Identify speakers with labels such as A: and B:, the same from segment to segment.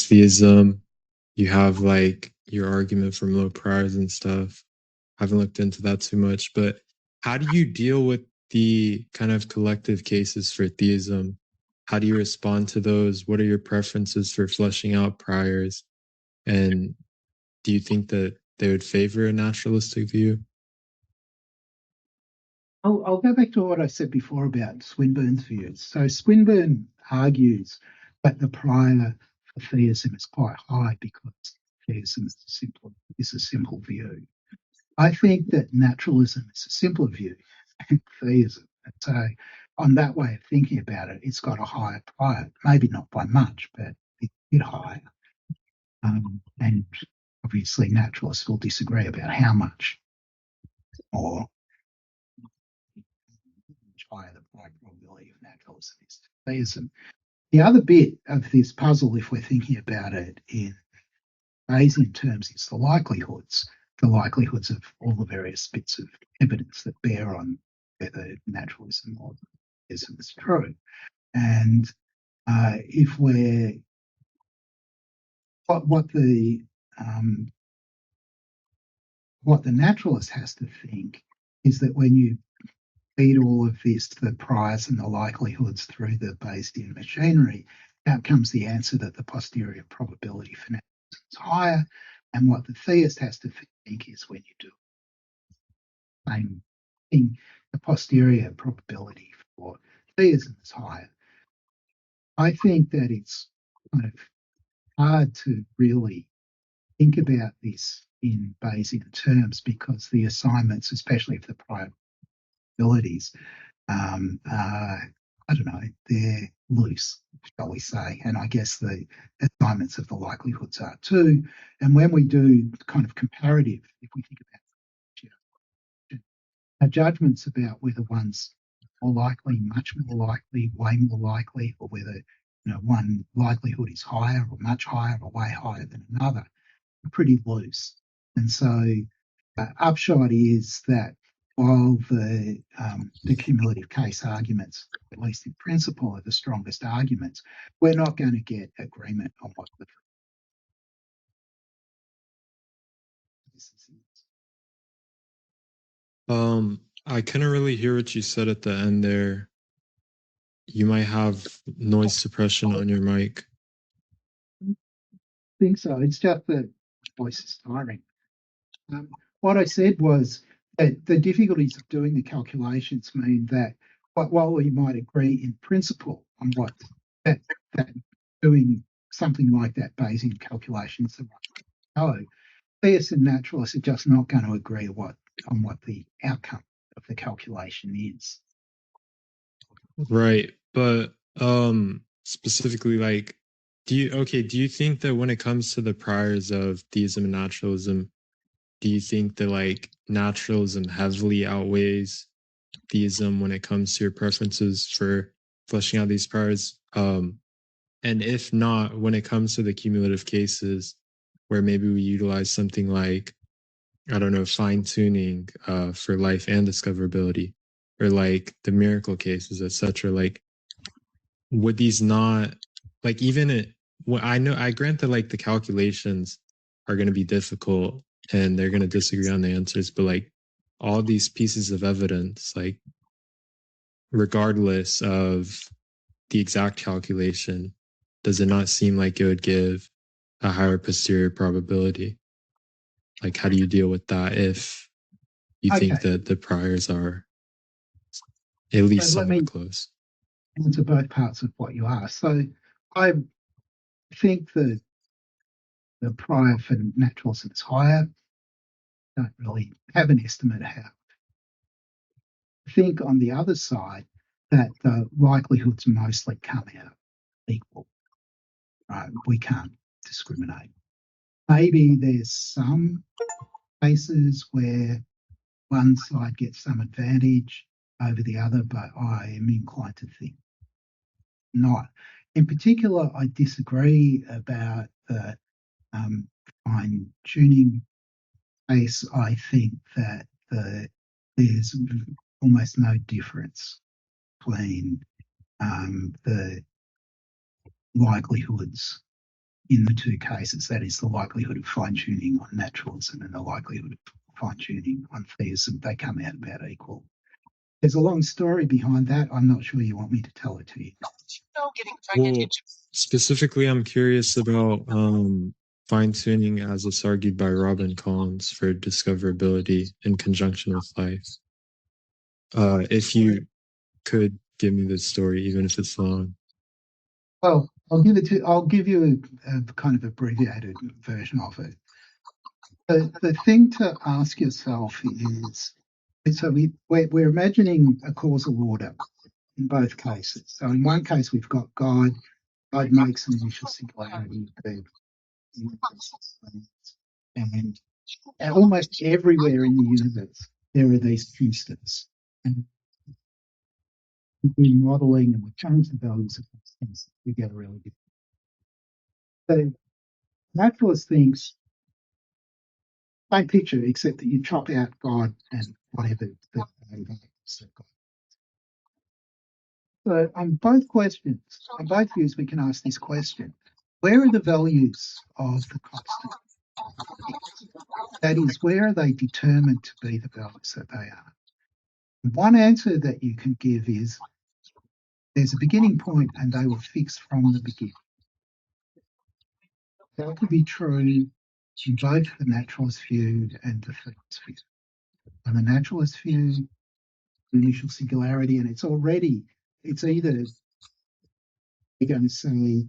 A: theism. You have like your argument from low priors and stuff. I haven't looked into that too much, but how do you deal with the kind of collective cases for theism? How do you respond to those? What are your preferences for fleshing out priors? And do you think that they would favor a naturalistic view?
B: I'll go back to what I said before about Swinburne's views. So Swinburne argues that the prior for theism is quite high because theism is a simple view. I think that naturalism is a simpler view than theism. And so on that way of thinking about it, it's got a higher prior, maybe not by much, but a bit higher. And obviously naturalists will disagree about how much or higher the prior probability of naturalism is to theism. The other bit of this puzzle, if we're thinking about it in Bayesian terms, is the likelihoods of all the various bits of evidence that bear on whether naturalism or theism is true. And if we're what the naturalist has to think is that when you feed all of this, the priors and the likelihoods through the Bayesian machinery, out comes the answer that the posterior probability for naturalism is higher. And what the theist has to think is when you do the same thing, the posterior probability for theism is higher. I think that it's kind of hard to really think about this in Bayesian terms because the assignments, especially of the prior probabilities, I don't know, they're loose, shall we say. And I guess the assignments of the likelihoods are too. And when we do kind of comparative, if we think about our judgments about whether one's more likely, much more likely, way more likely, or whether one likelihood is higher or much higher or way higher than another, are pretty loose. And so upshot is that while the cumulative case arguments, at least in principle, are the strongest arguments, we're not going to get agreement on what the
A: I couldn't really hear what you said at the end there. You might have noise suppression on your mic.
B: I think so. It's just the voice is tiring. What I said was that the difficulties of doing the calculations mean that while we might agree in principle on what that doing something like that Bayesian calculation is the right way to go, theists and naturalists are just not going to agree on what the outcome of the calculation is.
A: Right. But specifically like do you think that when it comes to the priors of theism and naturalism, do you think that like naturalism heavily outweighs theism when it comes to your preferences for fleshing out these priors? And if not, when it comes to the cumulative cases where maybe we utilize something like, I don't know, fine tuning for life and discoverability, or like the miracle cases, etc. Like, would these not like even it? Well, I grant that like the calculations are going to be difficult and they're going to disagree on the answers, but like all these pieces of evidence, like regardless of the exact calculation, does it not seem like it would give a higher posterior probability? Like, how do you deal with that if you think that the priors are at least somewhat close?
B: Answer both parts of what you asked. So I think that the prior for naturalism is higher. Don't really have an estimate how. I think on the other side that the likelihoods mostly come out equal. Right? We can't discriminate. Maybe there's some cases where one side gets some advantage over the other, but I am inclined to think not. In particular, I disagree about the fine tuning case. I think that there's almost no difference between the likelihoods in the two cases. That is the likelihood of fine-tuning on naturalism and the likelihood of fine-tuning on theism. They come out about equal. There's a long story behind that. I'm not sure you want me to tell it to you.
A: Well, specifically, I'm curious about fine tuning as it's argued by Robin Collins for discoverability in conjunction with life. If you could give me the story, even if it's long.
B: Well, I'll give you a kind of abbreviated version of it. The thing to ask yourself is, so we're imagining a causal order in both cases. So in one case, we've got God. God makes an initial singularity, the universe expands, and almost everywhere in the universe there are these constants, and we're modeling and we change the values of those things. We get a really good. So naturalist thinks same picture, except that you chop out God and whatever the values that God. So on both questions, on both views, we can ask this question: where are the values of the constant fixed? That is, where are they determined to be the values that they are? One answer that you can give is there's a beginning point and they were fixed from the beginning. That could be true in both the naturalist view and the theist view. On the naturalist view, the initial singularity, and it's either you're going to say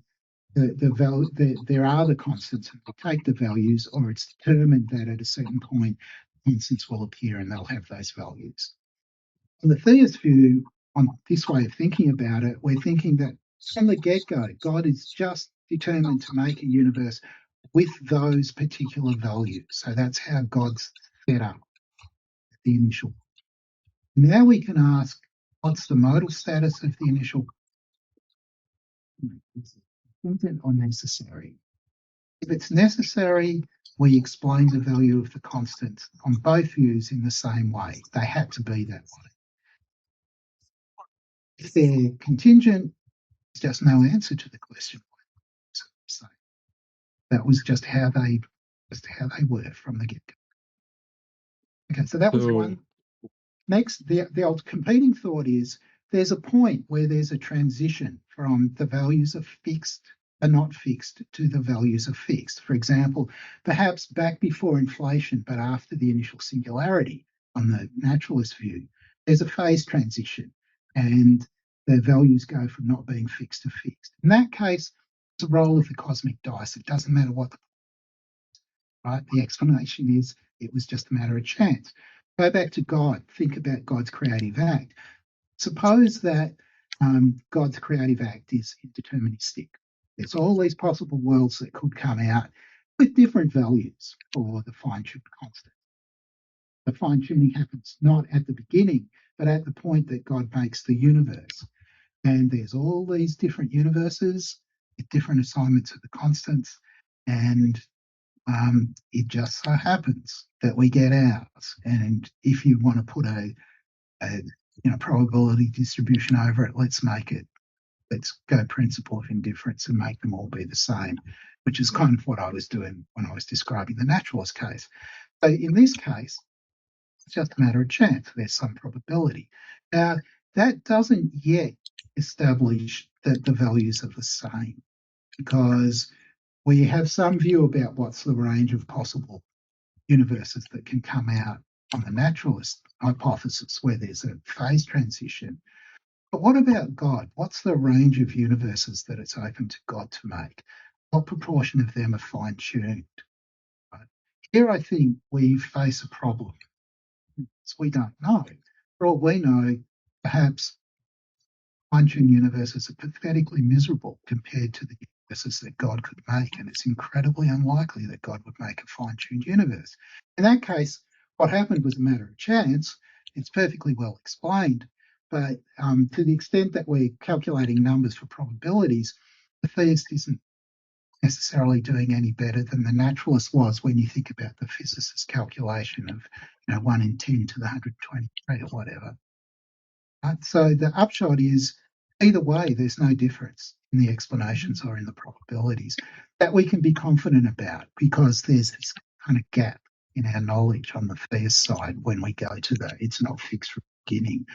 B: there are the constants and we take the values, or it's determined that at a certain point constants will appear and they'll have those values. On the theist view, on this way of thinking about it, we're thinking that from the get-go, God is just determined to make a universe with those particular values. So that's how God's set up the initial. Now we can ask, what's the modal status of the initial? Is it contingent or necessary? If it's necessary, we explain the value of the constants on both views in the same way. They had to be that way. If they're contingent, there's just no answer to the question. So that was just how they were from the get-go. Okay, so that was one. Next, the old competing thought is there's a point where there's a transition from the values of fixed are not fixed to the values of fixed. For example, perhaps back before inflation, but after the initial singularity on the naturalist view, there's a phase transition and the values go from not being fixed to fixed. In that case, it's a roll of the cosmic dice. It doesn't matter what right? The explanation is it was just a matter of chance. Go back to God. Think about God's creative act. Suppose that God's creative act is indeterministic. There's all these possible worlds that could come out with different values for the fine-tuned constant. The fine-tuning happens not at the beginning, but at the point that God makes the universe. And there's all these different universes with different assignments of the constants. And it just so happens that we get ours. And if you want to put a probability distribution over it, let's go principle of indifference and make them all be the same, which is kind of what I was doing when I was describing the naturalist case. So in this case, it's just a matter of chance. There's some probability. Now, that doesn't yet establish that the values are the same, because we have some view about what's the range of possible universes that can come out on the naturalist hypothesis where there's a phase transition. But what about God? What's the range of universes that it's open to God to make? What proportion of them are fine-tuned? Right? Here, I think we face a problem. So we don't know. For all we know, perhaps fine-tuned universes are pathetically miserable compared to the universes that God could make, and it's incredibly unlikely that God would make a fine-tuned universe. In that case, what happened was a matter of chance. It's perfectly well explained, but to the extent that we're calculating numbers for probabilities, the theist isn't necessarily doing any better than the naturalist was when you think about the physicist's calculation of 1 in 10 to the 123 or whatever. So the upshot is, either way, there's no difference in the explanations or in the probabilities that we can be confident about, because there's this kind of gap in our knowledge on the theist side when we go to the it's not fixed from the beginning,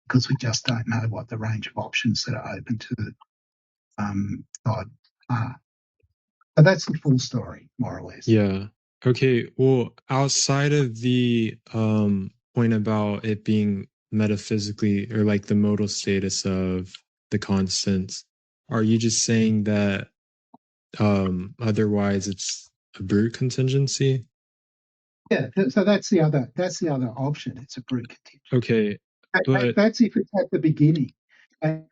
B: because we just don't know what the range of options that are open to God are. So that's the full story, more or less.
A: Yeah. Okay. Well, outside of the point about it being metaphysically or like the modal status of the constants, are you just saying that otherwise it's a brute contingency?
B: Yeah, so that's the other option. It's a brute contingent.
A: Okay. But
B: That's if it's at the beginning. And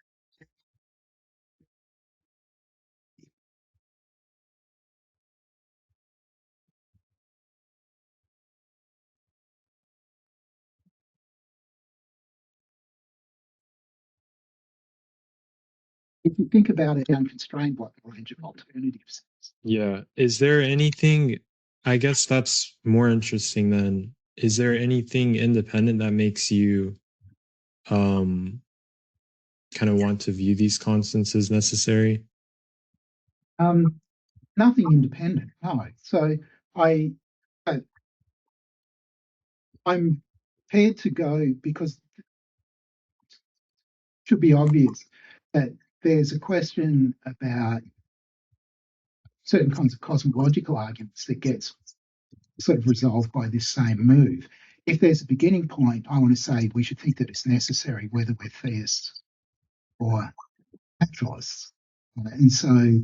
B: if you think about it, unconstrained, what the range of alternatives is.
A: yeah, is there anything, I guess that's more interesting then. Is there anything independent that makes you um kind of want to view these constants as necessary?
B: Um, Nothing independent, no. So I, I I'm prepared to go, because it should be obvious that there's a question about certain kinds of cosmological arguments that gets sort of resolved by this same move. If there's a beginning point, I want to say we should think that it's necessary, whether we're theists or naturalists. And so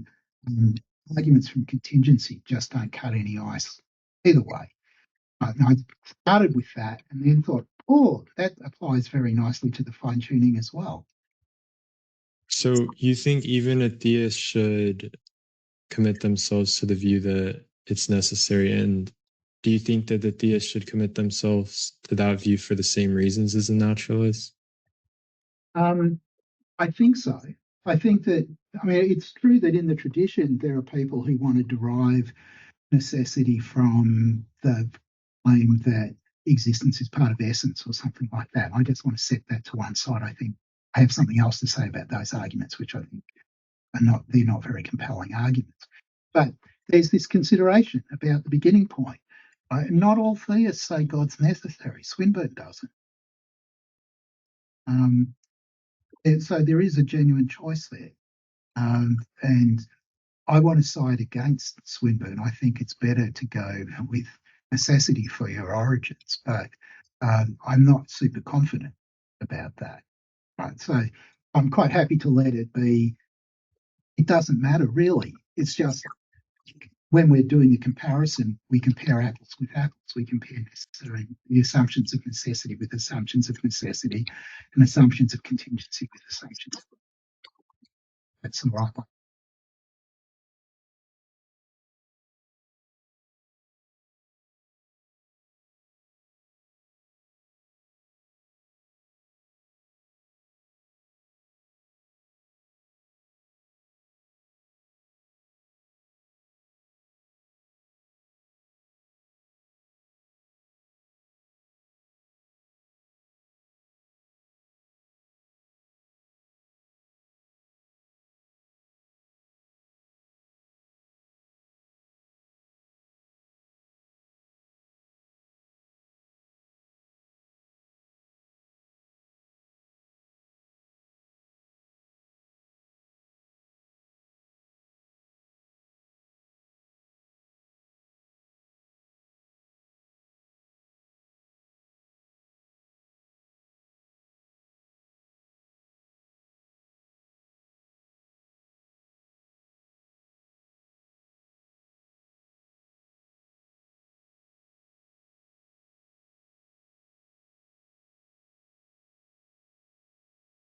B: arguments from contingency just don't cut any ice either way. And I started with that and then thought, oh, that applies very nicely to the fine tuning as well.
A: So you think even a theist should commit themselves to the view that it's necessary? And do you think that the theist should commit themselves to that view for the same reasons as a naturalist?
B: Um, I think so. I think that, I mean, it's true that in the tradition, there are people who want to derive necessity from the claim that existence is part of essence or something like that. I just want to set that to one side. I think I have something else to say about those arguments, which I think they're not very compelling arguments. But there's this consideration about the beginning point. Not all theists say God's necessary. Swinburne doesn't. Um, and so there is a genuine choice there. And I want to side against Swinburne. I think it's better to go with necessity for your origins, but I'm not super confident about that. Right. So I'm quite happy to let it be. It doesn't matter really. It's just when we're doing a comparison, we compare apples with apples. We compare the assumptions of necessity with assumptions of necessity and assumptions of contingency with assumptions. That's the right one.